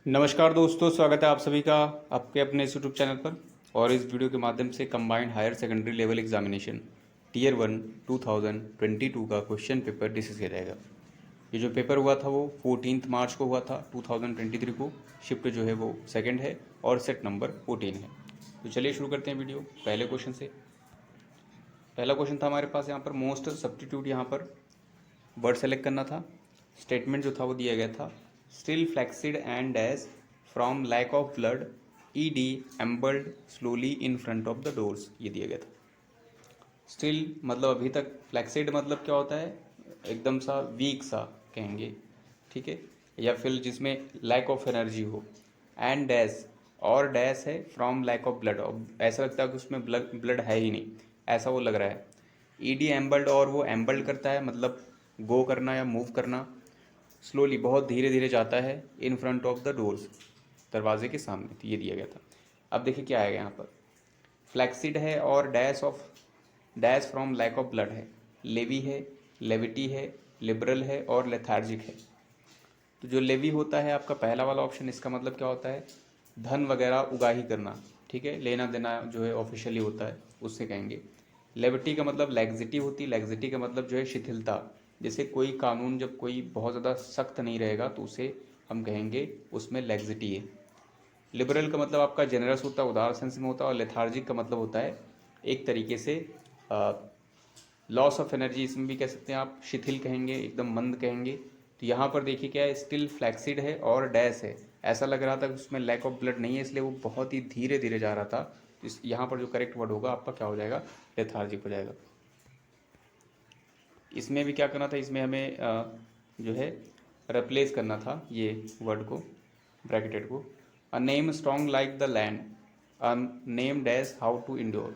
नमस्कार दोस्तों, स्वागत है आप सभी का आपके अपने इस यूट्यूब चैनल पर। और इस वीडियो के माध्यम से combined higher secondary level examination tier 1 2022 का क्वेश्चन पेपर डिस्कस किया जाएगा। ये जो पेपर हुआ था वो 14 मार्च को हुआ था 2023 को। शिफ्ट जो है वो सेकंड है और सेट नंबर 14 है। तो चलिए शुरू करते हैं वीडियो पहले क्वेश्चन से। पहला क्वेश्चन था हमारे पास यहाँ पर मोस्ट सब्स्टिट्यूट, यहाँ पर वर्ड सेलेक्ट करना था। स्टेटमेंट जो था वो दिया गया था, still flaccid and dash from lack of blood he ambled slowly in front of the doors, ये दिया गया था। स्टिल मतलब अभी तक, फ्लैक्सिड मतलब क्या होता है, एकदम सा वीक सा कहेंगे, ठीक है, या फिर जिसमें लैक ऑफ एनर्जी हो। एंड डैश, और डैश है फ्रॉम लैक ऑफ ब्लड, ऐसा लगता है कि उसमें ब्लड है ही नहीं, ऐसा वो लग रहा है। ईडी एम्बल्ड, और वो एम्बल्ड करता है मतलब गो करना या मूव करना। स्लोली बहुत धीरे धीरे जाता है, इन फ्रंट ऑफ द डोर्स, दरवाजे के सामने, तो ये दिया गया था। अब देखिए क्या आएगा यहाँ पर, फ्लैक्सिड है और dash from lack of blood है, लेवी है, लेविटी है, लिबरल है और लेथार्जिक है। तो जो लेवी होता है आपका पहला वाला ऑप्शन, इसका मतलब क्या होता है, धन वगैरह उगाही करना, ठीक है, लेना देना जो है ऑफिशियली होता है, उससे कहेंगे। लेविटी का मतलब लैक्सिटी होती है, लैक्सिटी का मतलब जो है शिथिलता, जैसे कोई कानून जब कोई बहुत ज़्यादा सख्त नहीं रहेगा तो उसे हम कहेंगे उसमें लैक्सिटी है। लिबरल का मतलब आपका जेनरस होता है, उदार सेंस में होता है। और लेथार्जिक का मतलब होता है एक तरीके से लॉस ऑफ एनर्जी, इसमें भी कह सकते हैं आप, शिथिल कहेंगे, एकदम मंद कहेंगे। तो यहाँ पर देखिए क्या है, स्टिल फ्लैक्सिड है और डैश है, ऐसा लग रहा था कि उसमें लैक ऑफ ब्लड नहीं है, इसलिए वो बहुत ही धीरे धीरे जा रहा था। तो इस यहाँ पर जो करेक्ट वर्ड होगा आपका क्या हो जाएगा, लेथार्जिक हो जाएगा। इसमें भी क्या करना था, इसमें हमें जो है रिप्लेस करना था ये वर्ड को, ब्रैकेटेड को। A name strong like the land, a name dash how to endure.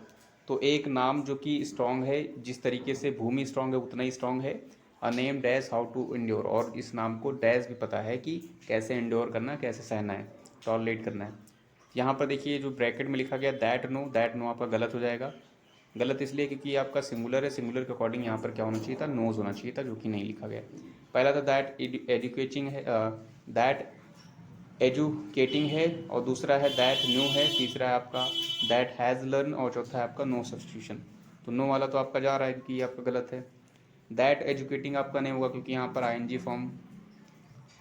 तो एक नाम जो कि स्ट्रॉन्ग है, जिस तरीके से भूमि स्ट्रॉन्ग है उतना ही स्ट्रॉन्ग है। A name dash how to endure, और इस नाम को डैश भी पता है कि कैसे इंड्योर करना है, कैसे सहना है, टॉलरेट करना है। यहाँ पर देखिए जो ब्रैकेट में लिखा गया दैट नो आपका गलत हो जाएगा। गलत इसलिए क्योंकि आपका सिंगुलर है, सिंगुलर के अकॉर्डिंग यहाँ पर क्या होना चाहिए था, नोज होना चाहिए था, जो कि नहीं लिखा गया। पहला था दैट एजुकेटिंग है, दैट एजुकेटिंग है, और दूसरा है दैट न्यू है, तीसरा है आपका दैट हैज़ लर्न, और चौथा है आपका नो सब्सटीट्यूशन। तो नो वाला तो आपका जा रहा है क्योंकि ये आपका गलत है। दैट एजुकेटिंग आपका नहीं होगा क्योंकि यहाँ पर आईएनजी फॉर्म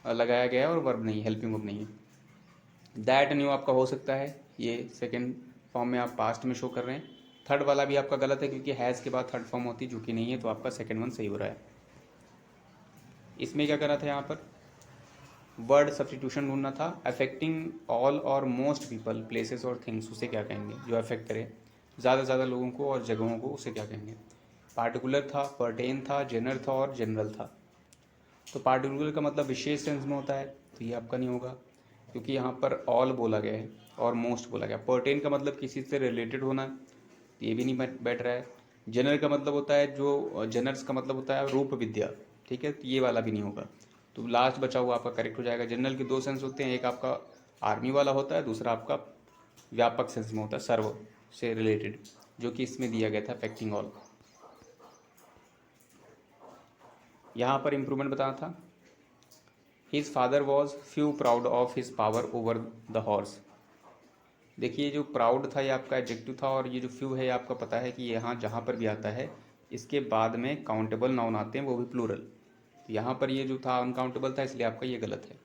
लगाया गया है और वर्ब नहीं, हेल्पिंग वर्ब नहीं है। दैट न्यू आपका हो सकता है, ये सेकेंड फॉर्म में आप पास्ट में शो कर रहे हैं। थर्ड वाला भी आपका गलत है क्योंकि हैज़ के बाद थर्ड फॉर्म होती है, जो कि नहीं है, तो आपका सेकेंड वन सही हो रहा है। इसमें क्या करना था, यहाँ पर वर्ड सब्स्टिट्यूशन ढूंढना था। अफेक्टिंग ऑल और मोस्ट पीपल, प्लेसेस और थिंग्स, उसे क्या कहेंगे, जो अफेक्ट करे ज़्यादा से ज़्यादा लोगों को और जगहों को, उसे क्या कहेंगे। पार्टिकुलर था, पर्टेन था, जेनर था और जनरल था। तो पार्टिकुलर का मतलब विशेष सेंस में होता है, तो ये आपका नहीं होगा क्योंकि यहाँ पर ऑल बोला गया है और मोस्ट बोला गया। पर्टेन का मतलब किसी से रिलेटेड होना, तो ये भी नहीं बैठ रहा है। जनर का मतलब होता है, जो जनर्स का मतलब होता है रूप विद्या, ठीक है, तो ये वाला भी नहीं होगा। तो लास्ट बचा हुआ आपका करेक्ट हो जाएगा। जनरल के दो सेंस होते हैं, एक आपका आर्मी वाला होता है, दूसरा आपका व्यापक सेंस में होता है, सर्व से रिलेटेड, जो कि इसमें दिया गया था अफेक्टिंग ऑल। यहाँ पर इम्प्रूवमेंट बताना था। His father was few proud of his power over the horse. देखिए जो प्राउड था ये आपका एडजेक्टिव था, और ये जो फ्यू है ये आपका पता है कि यहाँ जहाँ पर भी आता है इसके बाद में काउंटेबल नाउन आते हैं, वो भी प्लूरल। तो यहाँ पर ये जो था अनकाउंटेबल था, इसलिए आपका ये गलत है।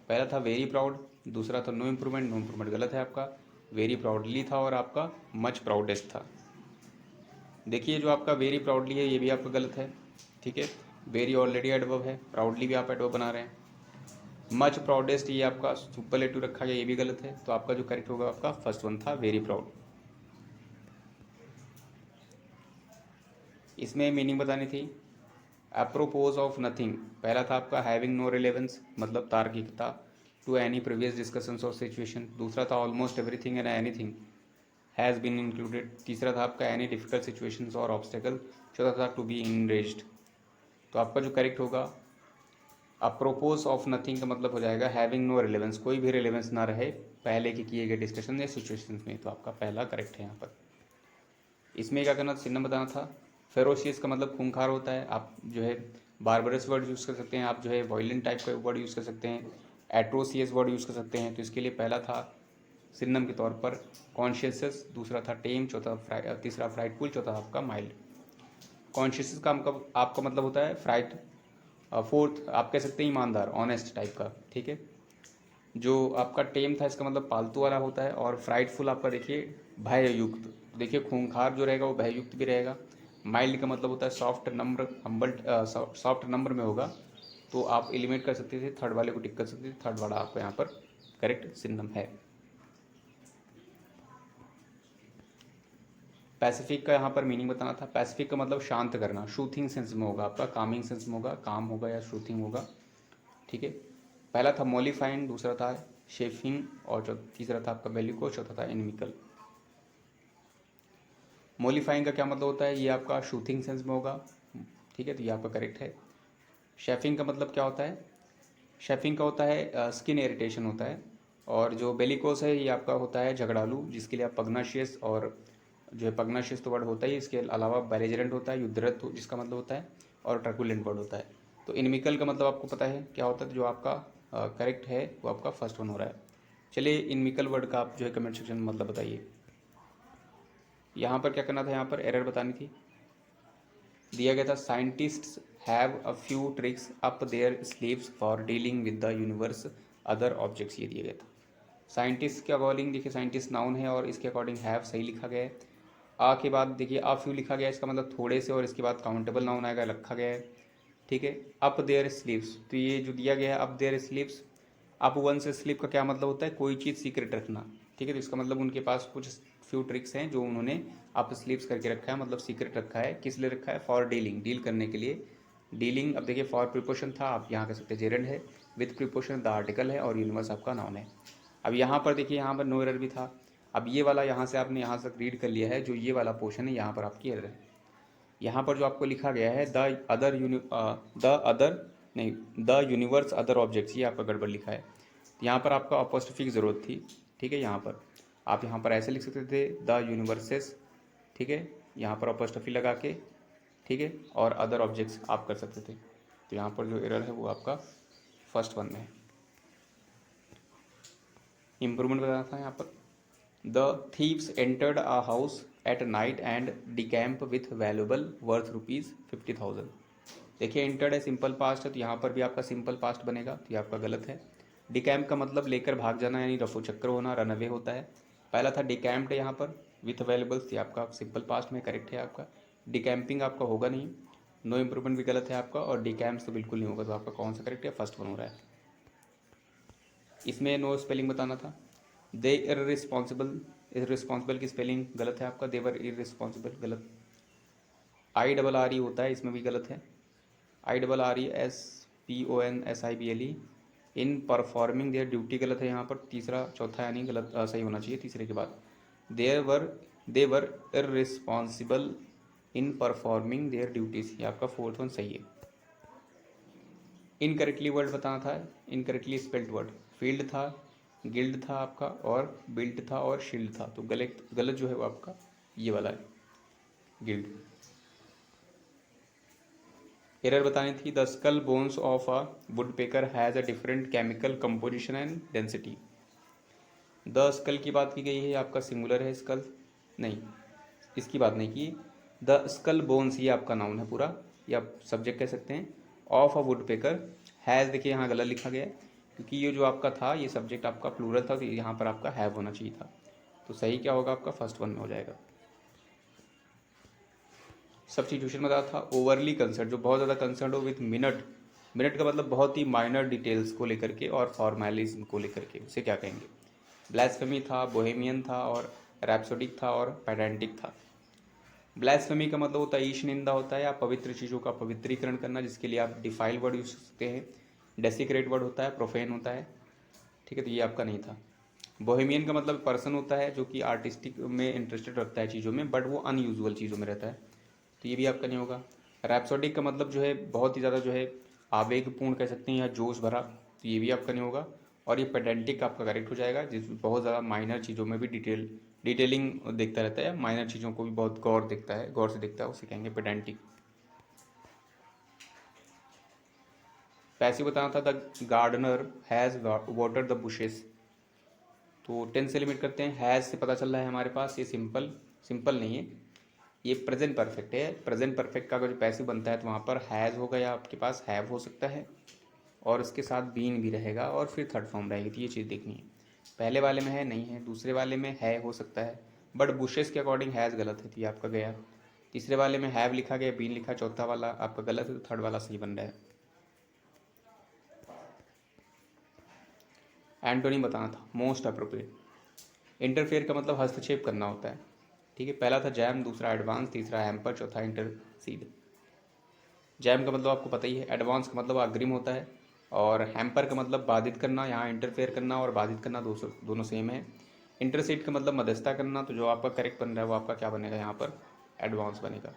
पहला था वेरी प्राउड, दूसरा था नो इम्प्रूवमेंट, नो इम्प्रूवमेंट गलत है आपका। वेरी प्राउडली था और आपका मच प्राउडेस्ट था। देखिए जो आपका वेरी प्राउडली है ये भी आपका गलत है, ठीक है। वेरी ऑलरेडी एडवर्ब है, प्राउडली भी आप एडवर्ब बना रहे हैं। मच प्राउडेस्ट ये आपका सुपरलेटिव रखा गया, ये भी गलत है। तो आपका जो करेक्ट होगा आपका फर्स्ट वन था, वेरी प्राउड। इसमें मीनिंग बतानी थी। अप्रोपोज ऑफ नथिंग, पहला था आपका हैविंग नो रिलेवेंस, मतलब तार्किकता, टू एनी प्रीवियस डिस्कशंस और सिचुएशन। दूसरा था almost everything and anything has been included. तीसरा था आपका एनी डिफिकल्ट सिचुएशंस और ऑब्स्टेकल। चौथा था टू बी इनरेज्ड। तो आपका जो करेक्ट होगा, अप्रोपोज ऑफ नथिंग का मतलब हो जाएगा हैविंग नो रिलेवेंस, कोई भी रिलेवेंस ना रहे पहले के किए गए डिस्कशन या सिचुएशंस में। तो आपका पहला करेक्ट है यहाँ पर। इसमें क्या करना था, चिन्ह बताना था। फेरोशियस का मतलब खूंखार होता है, आप जो है बारबरस वर्ड यूज़ कर सकते हैं, आप जो है वायलेंट टाइप का वर्ड यूज़ कर सकते हैं। एट्रोसियस वर्ड यूज़ कर सकते हैं। तो इसके लिए पहला था सिनोनिम के तौर पर कॉन्शियस, दूसरा था टेम, तीसरा फ्राइटफुल, चौथा आपका माइल्ड। कॉन्शियस का आपका मतलब होता है फ्राइट। फोर्थ आप कह सकते हैं ईमानदार, ऑनेस्ट टाइप का, ठीक है। जो आपका टेम था इसका मतलब पालतू वाला होता है, और फ्राइटफुल आपका देखिए भययुक्त, देखिए खूंखार जो रहेगा वो भययुक्त भी रहेगा। माइल्ड का मतलब होता है सॉफ्ट नम्र, हम्बल, सॉफ्ट नम्र में होगा। तो आप एलिमिनेट कर सकते थे, थर्ड वाले को टिक कर सकते थे, थर्ड वाला आपको यहाँ पर करेक्ट सिनोनिम है। पैसिफिक का यहाँ पर मीनिंग बताना था। पैसिफिक का मतलब शांत करना, शूथिंग सेंस में होगा आपका, कामिंग सेंस में होगा, काम होगा या शूथिंग होगा, ठीक है। पहला था मॉलिफाइंग, दूसरा था शेफिंग, और तीसरा था आपका बेलिको, चौथा था इनमिकल। मॉलिफाइंग का क्या मतलब होता है, ये आपका शूथिंग सेंस में होगा, ठीक है, तो ये आपका करेक्ट है। शेफिंग का मतलब क्या होता है, शेफिंग का होता है स्किन इरिटेशन होता है। और जो बेलिकोस है ये आपका होता है झगड़ालू, जिसके लिए आप पग्नाशियस, और जो है पग्नाशियस तो वर्ड होता है, इसके अलावा बेलिजरेंट होता है, युद्धरत जिसका मतलब होता है, और टर्बुलेंट वर्ड होता है। तो इनमिकल का मतलब आपको पता है क्या होता है, जो आपका करेक्ट है वो आपका फर्स्ट वन हो रहा है। चलिए इनमिकल वर्ड का आप जो है कमेंट सेक्शन में मतलब बताइए। यहाँ पर क्या करना था, यहाँ पर एरर बतानी थी। दिया गया था scientists have a few tricks up their sleeves for dealing with the universe other objects, ये दिया गया था। साइंटिस्ट के अकॉर्डिंग देखिए साइंटिस्ट नाउन है, और इसके अकॉर्डिंग हैव सही लिखा गया है। आ के बाद देखिए आ फ्यू लिखा गया है, इसका मतलब थोड़े से, और इसके बाद काउंटेबल नाउन आएगा, रखा गया है, ठीक है। अप देयर स्लीव्स, तो ये जो दिया गया है up their sleeves, up one से स्लीप का क्या मतलब होता है, कोई चीज़ सीक्रेट रखना, ठीक है। तो इसका मतलब उनके पास कुछ फ्यू ट्रिक्स हैं जो उन्होंने अप स्लीव्स करके रखा है, मतलब सीक्रेट रखा है। किस लिए रखा है, फॉर डीलिंग, डील करने के लिए। डीलिंग, अब देखिए फॉर प्रिपोशन था, आप यहाँ कह सकते हैं जेरेंड है, विथ प्रिपोशन द आर्टिकल है, और यूनिवर्स आपका नाउन है। अब यहाँ पर देखिए यहाँ पर नो एरर भी था। अब ये वाला यहाँ से आपने यहाँ तक रीड कर लिया है, जो ये वाला पोर्शन है यहाँ पर आपकी एरर है। यहाँ पर जो आपको लिखा गया है द अदर नहीं, द यूनिवर्स अदर ऑब्जेक्ट्स, ये आपका गड़बड़ लिखा है। यहाँ पर आपका अपोस्ट्रोफी की ज़रूरत थी, ठीक है। यहाँ पर आप यहाँ पर ऐसे लिख सकते थे द यूनिवर्सेस, ठीक है, यहाँ पर अपोस्ट्रोफी लगा के, ठीक है, और अदर ऑब्जेक्ट्स आप कर सकते थे। तो यहाँ पर जो एरर है वो आपका फर्स्ट वन में है। इम्प्रूवमेंट बताना था यहाँ पर, the thieves entered a house at night and decamp with valuable worth ₹50,000। देखिए एंटर्ड है, सिंपल पास्ट है, तो यहाँ पर भी आपका सिंपल पास्ट बनेगा, तो ये आपका गलत है। डिकैम्प का मतलब लेकर भाग जाना, यानी रफो चक्कर होना, रन अवे होता है। पहला था डिकैम्प्ड, यहाँ पर विथ अवेलेबल्स, ये आपका सिंपल पास्ट में करेक्ट है आपका। डिकैम्पिंग आपका होगा नहीं, नो इम्प्रूवमेंट भी गलत है आपका, और डिकैम्प्स तो बिल्कुल नहीं होगा। तो आपका कौन सा करेक्ट है, फर्स्ट वन हो रहा है। इसमें नो स्पेलिंग बताना था। दे इररिस्पॉन्सिबल, इररिस्पॉन्सिबल की स्पेलिंग गलत है आपका, देवर इररिस्पॉन्सिबल गलत। IRRE होता है, इसमें भी गलत है। IRRESPONSIBLE, in performing there duty गलत है यहाँ पर, तीसरा चौथा यानी गलत, सही होना चाहिए तीसरे के बाद। They were irresponsible in performing their duties, ये आपका फोर्थ वन सही है। इनकरेक्टली वर्ड बताना था, इनकरेक्टली स्पेल्ड वर्ड, फील्ड था, गिल्ड था आपका, और बिल्ट था, और शील्ड था। तो गलत गलत जो है वो आपका ये वाला है, गिल्ड। एरर बतानी थी, the skull bones of a woodpecker has a different chemical composition and density. The skull की बात की गई है, आपका सिंगुलर है स्कल, नहीं इसकी बात नहीं की। द स्कल बोन्स ये आपका नाउन है पूरा, या आप सब्जेक्ट कह सकते हैं। ऑफ अ वुडपेकर, हैज़ देखिए यहाँ गलत लिखा गया है, क्योंकि ये जो आपका था ये सब्जेक्ट आपका प्लूरल था, तो यहाँ पर आपका हैव होना चाहिए था। तो सही क्या होगा आपका, फर्स्ट वन में हो जाएगा। सब्स्टिट्यूशन में था ओवरली कंसर्न, जो बहुत ज़्यादा कंसर्न हो विथ मिनट, मिनट का मतलब बहुत ही माइनर डिटेल्स को लेकर के और फॉर्मेलिज्म को लेकर के, उसे क्या कहेंगे। ब्लास्फेमी था, बोहेमियन था, और रैप्सोडिक था, और पेडेंटिक था। ब्लास्फेमी का मतलब होता है ईश निंदा होता है, या पवित्र चीज़ों का पवित्रीकरण करना, जिसके लिए आप डिफाइल वर्ड यूज कर सकते हैं। डेसिक्रेट वर्ड होता है, प्रोफेन होता है, ठीक है, तो ये आपका नहीं था। बोहेमियन का मतलब पर्सन होता है जो कि आर्टिस्टिक में इंटरेस्टेड रखता है चीज़ों में, बट वो अनयूजुअल चीज़ों में रहता है, तो ये भी आपका नहीं होगा। रैप्सोडिक का मतलब जो है बहुत ही ज़्यादा जो है आवेगपूर्ण कह सकते हैं, या जोश भरा, तो ये भी आपका नहीं होगा। और ये पेडेंटिक आपका करेक्ट हो जाएगा, जिसमें बहुत ज़्यादा माइनर चीज़ों में भी डिटेलिंग देखता रहता है, माइनर चीज़ों को भी बहुत गौर देखता है, गौर से देखता है, उसे कहेंगे पेडेंटिक। पैसिव बताना था the gardener has watered the bushes. तो टेंस से लिमिट करते हैं, हैज़ से पता चल रहा है हमारे पास ये सिंपल नहीं है, ये प्रेजेंट परफेक्ट है। प्रेजेंट परफेक्ट का अगर जो पैसिव बनता है तो वहाँ पर हैज़ होगा या आपके पास हैव हो सकता है और उसके साथ बीन भी रहेगा और फिर थर्ड फॉर्म रहेगी। तो ये चीज़ देखनी है। पहले वाले में है नहीं है, दूसरे वाले में है हो सकता है, बट बुशेस के अकॉर्डिंग हैज़ गलत है तो ये आपका गया। तीसरे वाले में हैव लिखा गया, बीन लिखा, चौथा वाला आपका गलत है तो थर्ड वाला सही बन रहा है। एंटोनिम बताना था मोस्ट अप्रोप्रिएट। इंटरफेयर का मतलब हस्तक्षेप करना होता है, ठीक है। पहला था जैम, दूसरा एडवांस, तीसरा हैम्पर, चौथा इंटरसीड। जैम का मतलब आपको पता ही है, एडवांस का मतलब अग्रिम होता है और हैम्पर का मतलब बाधित करना। यहाँ इंटरफेयर करना और बाधित करना दोनों सेम है। इंटरसीड का मतलब मध्यस्थता करना, तो जो आपका करेक्ट बन रहा है वो आपका क्या बनेगा, यहाँ पर एडवांस बनेगा।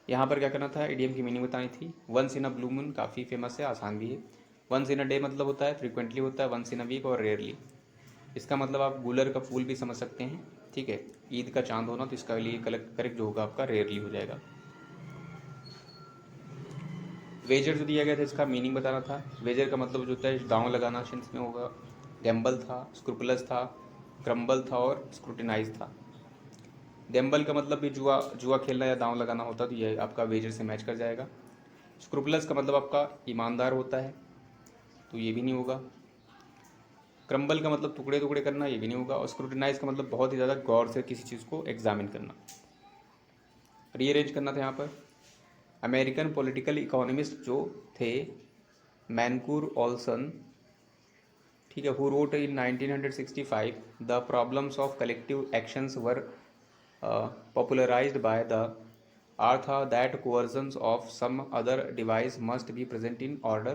यहाँ पर क्या करना था, इडियम की मीनिंग बतानी थी। Once in a blue moon काफ़ी फेमस है, आसान भी है। वंस इन अ डे मतलब होता है फ्रिक्वेंटली होता है, वंस इन अ वीक और रेयरली। इसका मतलब आप गुलर का फूल भी समझ सकते हैं, ठीक है। ईद का चांद होना, तो इसका लिए करेक्ट जो होगा आपका रेयरली हो जाएगा। वेजर जो दिया गया था इसका मीनिंग बताना था। वेजर का मतलब जो होता है दांव लगाना, सेंस में होगा। गैम्बल था, स्क्रूपलस था, क्रम्बल था और स्क्रूटिनाइज था। गैम्बल का मतलब भी जुआ जुआ खेलना या दांव लगाना होता, तो ये आपका वेजर से मैच कर जाएगा। स्क्रूपलस का मतलब आपका ईमानदार होता है, तो ये भी नहीं होगा। क्रम्बल का मतलब टुकड़े टुकड़े करना, ये भी नहीं होगा। और स्क्रूटिनाइज का मतलब बहुत ही ज़्यादा गौर से किसी चीज़ को एग्जामिन करना। रीअरेंज करना था यहाँ पर। अमेरिकन पॉलिटिकल इकोनॉमिस्ट जो थे मैनकूर ओल्सन, ठीक है, who wrote in 1965 the problems of collective actions were popularized by the artha that coercions of some other device must be present in order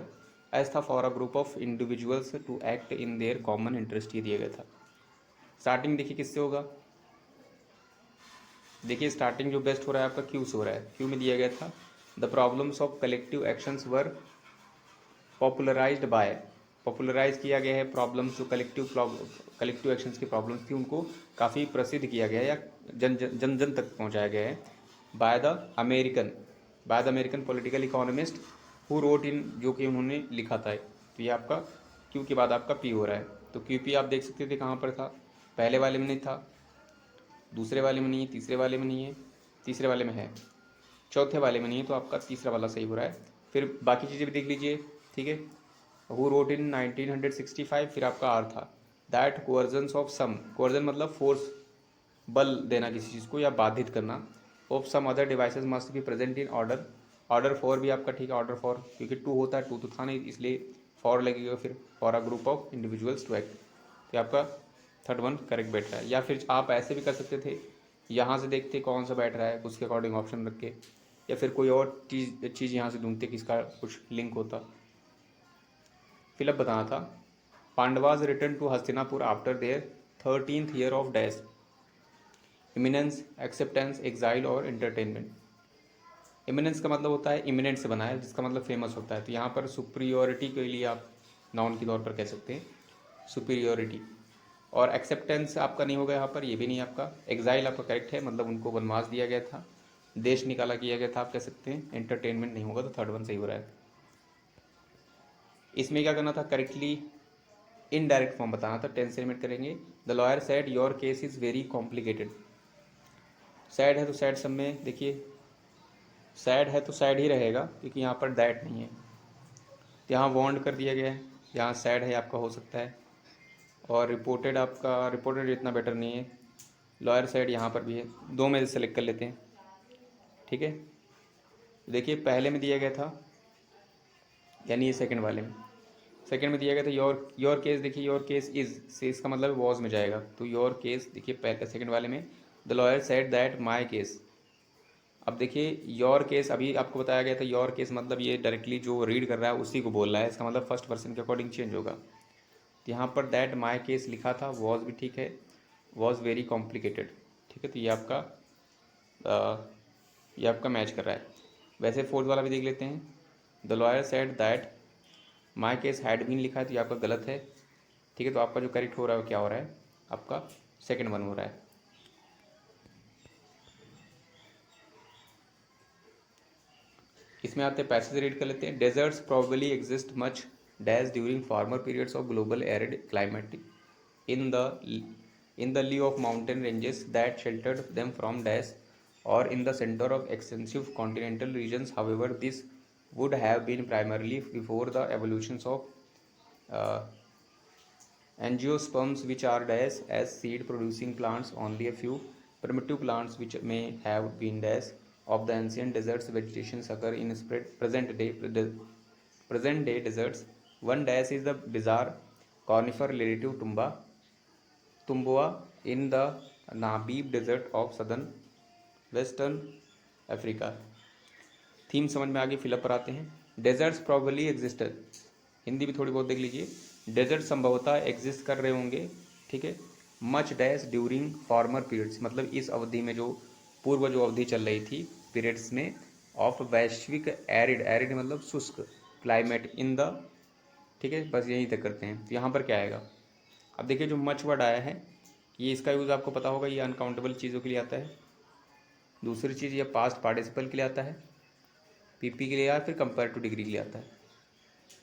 as था for a group of individuals to act in their common interest, ये दिया गया था। Starting देखिए किससे होगा, देखिए starting जो बेस्ट हो रहा है आपका क्यू से हो रहा है। क्यू में दिया गया था the problems of collective actions were popularized by, popularize किया गया है प्रॉब्लम्स जो कलेक्टिव एक्शंस की प्रॉब्लम्स थी उनको काफ़ी प्रसिद्ध किया गया है या जन जन जन जन तक पहुंचाया गया है by the American political economist who wrote in, जो कि उन्होंने लिखा था। तो ये आपका क्यू के बाद आपका पी हो रहा है। तो क्यू पी आप देख सकते थे कहाँ पर था, पहले वाले में नहीं था, दूसरे वाले में नहीं है, तीसरे वाले में नहीं है, तीसरे वाले में है, चौथे वाले में नहीं है, तो आपका तीसरा वाला सही हो रहा है। फिर बाकी चीज़ें भी देख लीजिए, ठीक है। हु रोट इन 1965, फिर आपका आर था that coercions of some, coercion मतलब फोर्स, बल देना किसी चीज़ को या बाधित करना, of some other devices must be present in order. Order for भी आपका ठीक है, ऑर्डर फॉर क्योंकि टू होता है, टू तो था नहीं इसलिए फॉर लगेगा, फिर for a group of individuals to act. तो आपका थर्ड वन करेक्ट बैठ रहा है। या फिर आप ऐसे भी कर सकते थे, यहाँ से देखते कौन सा बैठ रहा है उसके अकॉर्डिंग ऑप्शन रख के, या फिर कोई और चीज़ यहाँ से ढूंढते किसका कुछ लिंक होता। फिलअप बताना था। Pandavas return to Hastinapur after their 13th year of dash, eminence, acceptance, exile और एंटरटेनमेंट। इमिनेंस का मतलब होता है इमिनेंट से बना है, जिसका मतलब फेमस होता है। तो यहाँ पर सुपीरियोरिटी के लिए आप नाउन के तौर पर कह सकते हैं सुपीरियोरिटी। और एक्सेप्टेंस आपका नहीं होगा यहाँ पर, ये भी नहीं आपका। एग्जाइल आपका करेक्ट है, मतलब उनको वनवास दिया गया था, देश निकाला किया गया था, आप कह सकते हैं। एंटरटेनमेंट नहीं होगा, तो थर्ड वन सही हो रहा है। इसमें क्या करना था, करेक्टली इनडायरेक्ट फॉर्म बताना था। टेंस से लिमिट करेंगे। The lawyer said your case is very complicated. Sad है तो सैड सब में देखिए, सैड है तो सैड ही रहेगा क्योंकि यहाँ पर दैट नहीं है। यहाँ वॉन्ड कर दिया गया है, यहाँ सैड है आपका हो सकता है। और रिपोर्टेड आपका, रिपोर्टेड इतना बेटर नहीं है। लॉयर साइड यहाँ पर भी है, दो में सेलेक्ट कर लेते हैं, ठीक है। देखिए पहले में दिया गया था, यानी ये सेकंड वाले में, सेकंड में दिया गया था योर केस। देखिए योर केस इज़ से इसका मतलब वॉज में जाएगा, तो योर केस देखिए पहले सेकंड वाले में the lawyer said that my case. अब देखिए योर केस अभी आपको बताया गया था, योर केस मतलब ये डायरेक्टली जो रीड कर रहा है उसी को बोल रहा है, इसका मतलब फर्स्ट पर्सन के अकॉर्डिंग चेंज होगा। तो यहाँ पर दैट माई केस लिखा था, वॉज भी ठीक है, वॉज वेरी कॉम्प्लिकेटेड, ठीक है। तो ये आपका मैच कर रहा है। वैसे फोर्थ वाला भी देख लेते हैं। The lawyer said that my case had been लिखा है, तो ये आपका गलत है, ठीक है। तो आपका जो करेक्ट हो रहा है वो क्या हो रहा है, आपका सेकंड वन हो रहा है। इसमें आते हैं पैसेज रीड कर लेते हैं। Deserts probably exist much dash during former periods of global arid climate in the in the lee of mountain ranges that sheltered them from dash or in the center of extensive continental regions. However, this would have been primarily before the evolutions of uh, angiosperms, which are dash as seed producing plants. Only a few primitive plants which may have been dash of the ancient deserts vegetation occur in present day deserts. One dash is the bizarre conifer relative Tumbua in the Namib Desert of Southern Western Africa. Theme समझ में आ गई, fill up पर आते हैं। Desserts probably existed, Hindi भी थोड़ी बहुत देख लीजिए। डेजर्ट संभवतः एग्जिस्ट कर रहे होंगे, ठीक है। Much dash during former periods, मतलब इस अवधि में जो पूर्व जो अवधि चल रही थी पीरियड्स में, ऑफ वैश्विक एरिड, एरिड मतलब शुष्क, क्लाइमेट इन द, ठीक है, बस यही तक करते हैं। तो यहाँ पर क्या आएगा, अब देखिए जो मच वर्ड आया है, ये इसका यूज़ आपको पता होगा, ये अनकाउंटेबल चीज़ों के लिए आता है। दूसरी चीज़ ये पास्ट पार्टिसिपल के लिए आता है, पीपी के लिए या फिर कंपेयर टू डिग्री के लिए आता है,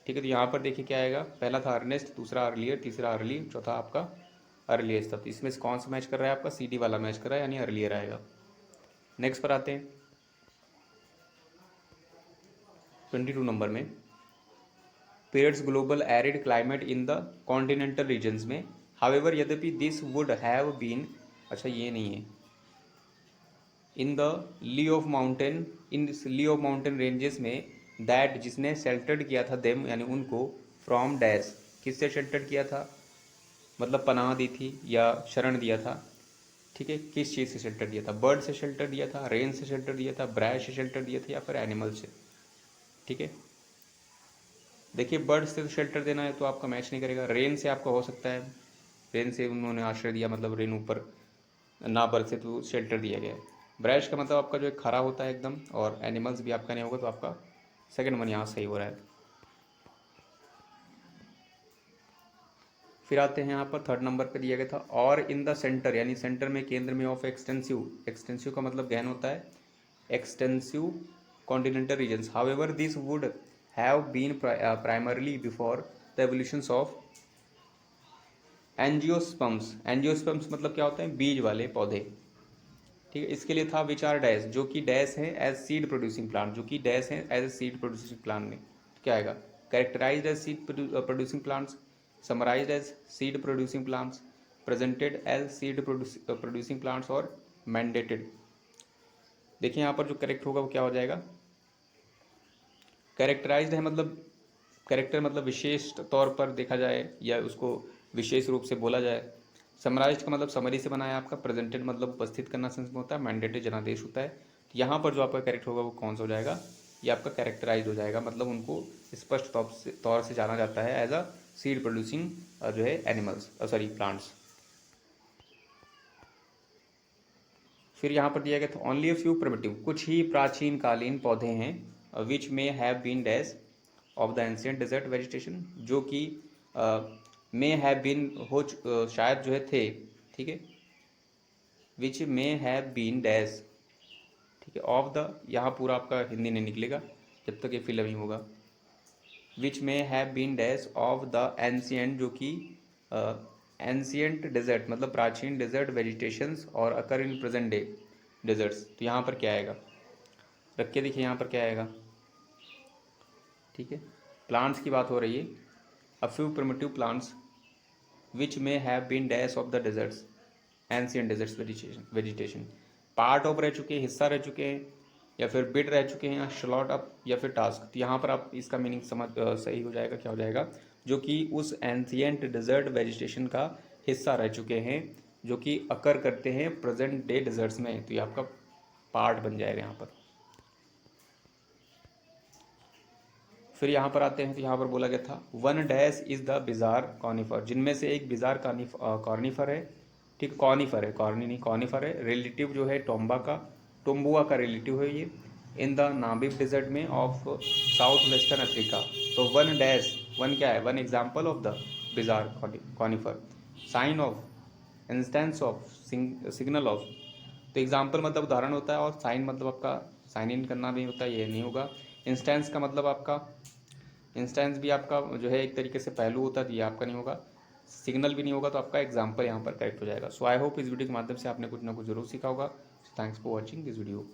ठीक है। तो यहाँ पर देखिए क्या आएगा, पहला था अर्नेस्ट, दूसरा अर्लियर, तीसरा अर्ली, चौथा आपका अर्लिएस्ट था। तो इसमें से कौन सा मैच कर रहा है, आपका सी डी वाला मैच कर रहा है, यानी अर्लियर आएगा। नेक्स्ट पर आते हैं 22 नंबर में, periods global arid climate in the continental regions में। हावेवर, यद्यपि दिस वुड हैव बीन, अच्छा ये नहीं है, in the lee of mountain, in lee of mountain ranges में, दैट जिसने शेल्टर्ड किया था देम यानी उनको, फ्रॉम डैश, किससे शेल्टर्ड किया था, मतलब पनाह दी थी या शरण दिया था, ठीक है। किस चीज़ से शेल्टर दिया था, बर्ड से शेल्टर दिया था, रेन से शेल्टर दिया था, ब्रैश से शेल्टर दिया था, या फिर एनिमल से, ठीक है। देखिए बर्ड से तो शेल्टर देना है तो आपका मैच नहीं करेगा। रेन से आपका हो सकता है, रेन से उन्होंने आश्रय दिया, मतलब रेन ऊपर ना बरसे तो शेल्टर दिया गया है। ब्रैश का मतलब आपका जो एक खरा होता है एकदम, और एनिमल्स भी आपका नहीं होगा, तो आपका सेकंड वन यहाँ सही हो रहा है। फिर आते हैं यहाँ पर थर्ड नंबर पर दिया गया था, और इन द सेंटर, यानी सेंटर में, केंद्र में, ऑफ एक्सटेंसिव, एक्सटेंसिव का मतलब गहन होता है, extensive continental regions. However this would have been primarily before the evolutions of angiosperms. Angiosperms मतलब क्या होता है, बीज वाले पौधे, ठीक है। इसके लिए था विच आर डैश, जो कि डैश है एज सीड प्रोड्यूसिंग प्लांट, जो कि डैश है as a seed producing plant में, तो क्या आएगा, characterized as seed producing plants, summarized as seed producing plants, presented as seed producing plants, और मैंडेटेड। देखिए यहाँ पर जो करेक्ट होगा वो क्या हो जाएगा, कैरेक्टराइज्ड है मतलब, कैरेक्टर मतलब विशेष तौर पर देखा जाए या उसको विशेष रूप से बोला जाए। समराइज का मतलब समरी से बनाया आपका, प्रेजेंटेड मतलब उपस्थित करना सेंस में होता है, मैंडेटेड जनादेश होता है। तो यहाँ पर जो आपका कैरेक्टर होगा वो कौन सा हो जाएगा, ये आपका कैरेक्टराइज हो जाएगा, मतलब उनको स्पष्ट तौर से जाना जाता है एज अ सीड प्रोड्यूसिंग जो है एनिमल्स, सॉरी प्लांट्स। फिर यहाँ पर दिया गया था ओनली अ फ्यू प्रिमिटिव, कुछ ही प्राचीन कालीन पौधे हैं, which may have been dash of the ancient desert vegetation, जो कि मे हैव बीन हो शायद जो है थे, ठीक है, विच मे हैव बीन डैश, ठीक है, ऑफ द, यहाँ पूरा आपका हिंदी नहीं निकलेगा जब तक ये फिल नहीं होगा, which may have been dash of the ancient, जो कि एंशियंट डेजर्ट मतलब प्राचीन डेजर्ट वेजिटेशंस, और occur in present day deserts. तो यहाँ पर क्या आएगा, रख के देखिए यहाँ पर क्या आएगा, ठीक है, प्लांट्स की बात हो रही है, a few primitive plants which may have been dash of the deserts, ancient deserts vegetation, part of रह चुके हैं, हिस्सा रह चुके हैं, या फिर बिट रह चुके हैं, या स्लॉट अप, या फिर टास्क। तो यहाँ पर आप इसका मीनिंग समझ सही हो जाएगा, क्या हो जाएगा, जो कि उस एंशियंट डेजर्ट वेजिटेशन का हिस्सा रह चुके हैं, जो कि अकर करते हैं प्रेजेंट डे डेजर्ट्स में, तो ये आपका पार्ट बन जाएगा यहाँ पर। फिर यहाँ पर आते हैं, तो यहाँ पर बोला गया था one dash is the bizarre conifer, जिनमें से एक बिजार कॉर्निफर है, ठीक, कॉर्निफर है, कॉर्नी नहीं, कॉर्निफर है, रिलेटिव जो है टोम्बा का, टोम्बुआ का रिलेटिव है ये, इन द नामिब डेजर्ट में ऑफ साउथ वेस्टर्न अफ्रीका। तो वन डैश, वन क्या है, one example of the bizarre conifer, sign of, instance of, signal of. तो एग्जाम्पल मतलब उदाहरण होता है, और साइन मतलब आपका साइन इन करना भी होता है, ये नहीं होगा। इंस्टेंस का मतलब आपका, इंस्टेंस भी आपका जो है एक तरीके से पहलू होता है, ये आपका नहीं होगा। सिग्नल भी नहीं होगा तो आपका एग्जाम्पल यहाँ पर करेक्ट हो जाएगा। सो आई होप इस वीडियो के माध्यम से आपने कुछ ना कुछ जरूर सीखा होगा। Thanks for watching this video.